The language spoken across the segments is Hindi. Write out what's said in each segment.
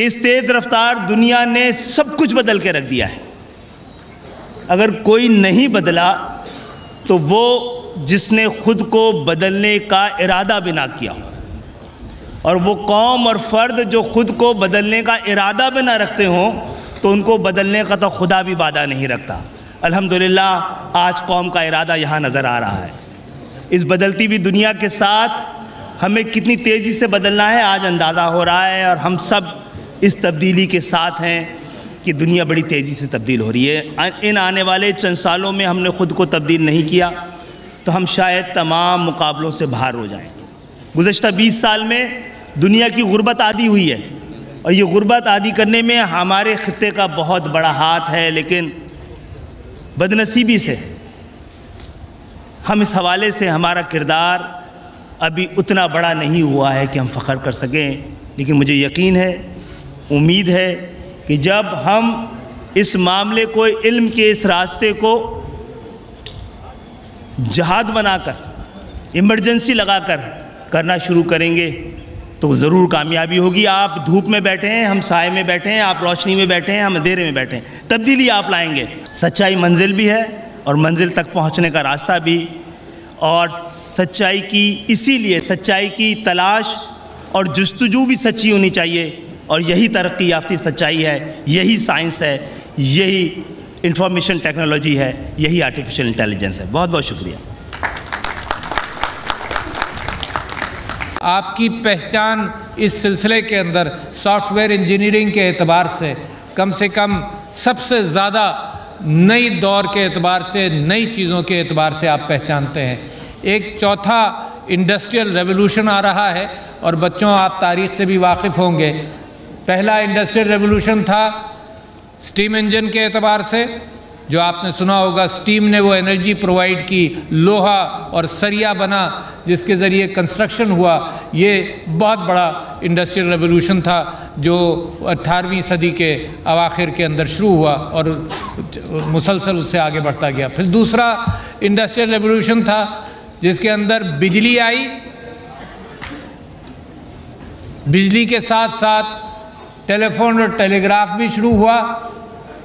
इस तेज़ रफ्तार दुनिया ने सब कुछ बदल के रख दिया है। अगर कोई नहीं बदला तो वो जिसने खुद को बदलने का इरादा भी ना किया हो, और वो कौम और फ़र्द जो खुद को बदलने का इरादा भी ना रखते हों तो उनको बदलने का तो खुदा भी वादा नहीं रखता। अल्हम्दुलिल्लाह आज कौम का इरादा यहाँ नज़र आ रहा है। इस बदलती हुई दुनिया के साथ हमें कितनी तेज़ी से बदलना है आज अंदाज़ा हो रहा है, और हम सब इस तब्दीली के साथ हैं कि दुनिया बड़ी तेज़ी से तब्दील हो रही है। इन आने वाले चंद सालों में हमने ख़ुद को तब्दील नहीं किया तो हम शायद तमाम मुकाबलों से बाहर हो जाएं। गुज़श्ता 20 साल में दुनिया की गुर्बत आदी हुई है, और ये गुर्बत आदी करने में हमारे ख़ित्ते का बहुत बड़ा हाथ है, लेकिन बदनसीबी से हम इस हवाले से हमारा किरदार अभी उतना बड़ा नहीं हुआ है कि हम फ़ख्र कर सकें। लेकिन मुझे यकीन है, उम्मीद है कि जब हम इस मामले को, इल्म के इस रास्ते को जहाद बनाकर, इमरजेंसी लगाकर करना शुरू करेंगे तो ज़रूर कामयाबी होगी। आप धूप में बैठे हैं, हम साए में बैठे हैं, आप रोशनी में बैठे हैं, हम अंधेरे में बैठे हैं, तब्दीली आप लाएंगे। सच्चाई मंजिल भी है और मंजिल तक पहुंचने का रास्ता भी, और सच्चाई की, इसीलिए सच्चाई की तलाश और जुस्तजू भी सच्ची होनी चाहिए, और यही तरक्की याफ्ती सच्चाई है, यही साइंस है, यही इंफॉर्मेशन टेक्नोलॉजी है, यही आर्टिफिशियल इंटेलिजेंस है। बहुत बहुत शुक्रिया। आपकी पहचान इस सिलसिले के अंदर सॉफ्टवेयर इंजीनियरिंग के एतबार से कम सबसे ज़्यादा नई दौर के एतबार से, नई चीज़ों के एतबार से आप पहचानते हैं। एक चौथा इंडस्ट्रियल रेवोल्यूशन आ रहा है, और बच्चों आप तारीख़ से भी वाकिफ़ होंगे। पहला इंडस्ट्रियल रेवोल्यूशन था स्टीम इंजन के एतबार से, जो आपने सुना होगा, स्टीम ने वो एनर्जी प्रोवाइड की, लोहा और सरिया बना जिसके ज़रिए कंस्ट्रक्शन हुआ। ये बहुत बड़ा इंडस्ट्रियल रेवोल्यूशन था जो 18वीं सदी के अवाखिर के अंदर शुरू हुआ और मुसलसल उससे आगे बढ़ता गया। फिर दूसरा इंडस्ट्रियल रेवोल्यूशन था जिसके अंदर बिजली आई, बिजली के साथ साथ टेलीफोन और टेलीग्राफ भी शुरू हुआ,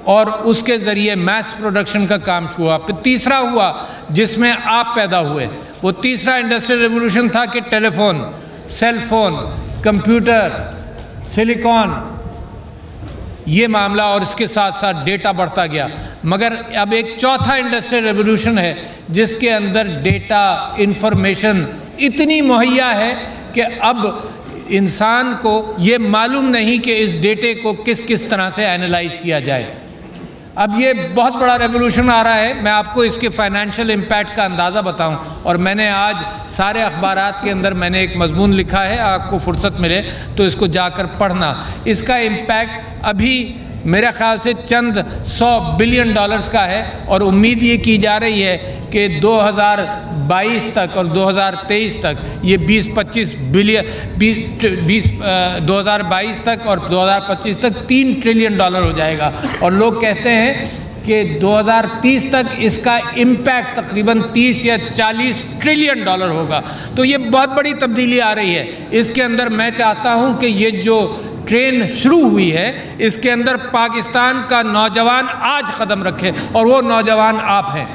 और उसके ज़रिए मैस प्रोडक्शन का काम शुरू हुआ। फिर तीसरा हुआ जिसमें आप पैदा हुए, वो तीसरा इंडस्ट्रियल रेवोल्यूशन था कि telephone, cell phone, computer, silicon, ये मामला, और इसके साथ साथ डेटा बढ़ता गया। मगर अब एक चौथा इंडस्ट्रियल रेवोल्यूशन है जिसके अंदर डेटा, इंफॉर्मेशन इतनी मुहैया है कि अब इंसान को ये मालूम नहीं कि इस डेटे को किस किस तरह से एनालाइज किया जाए। अब ये बहुत बड़ा रेवोल्यूशन आ रहा है। मैं आपको इसके फाइनेंशियल इम्पैक्ट का अंदाज़ा बताऊं, और मैंने आज सारे अखबारात के अंदर मैंने एक मजमून लिखा है, आपको फुर्सत मिले तो इसको जाकर पढ़ना। इसका इम्पैक्ट अभी मेरे ख़्याल से चंद 100 बिलियन डॉलर्स का है, और उम्मीद ये की जा रही है कि 2022 तक और 2023 तक ये 20-25 बिलियन 2022 तक और 2025 तक 3 ट्रिलियन डॉलर हो जाएगा। और लोग कहते हैं कि 2030 तक इसका इम्पैक्ट तकरीबन 30 या 40 ट्रिलियन डॉलर होगा। तो ये बहुत बड़ी तब्दीली आ रही है। इसके अंदर मैं चाहता हूँ कि ये जो ट्रेन शुरू हुई है इसके अंदर पाकिस्तान का नौजवान आज कदम रखे, और वो नौजवान आप हैं।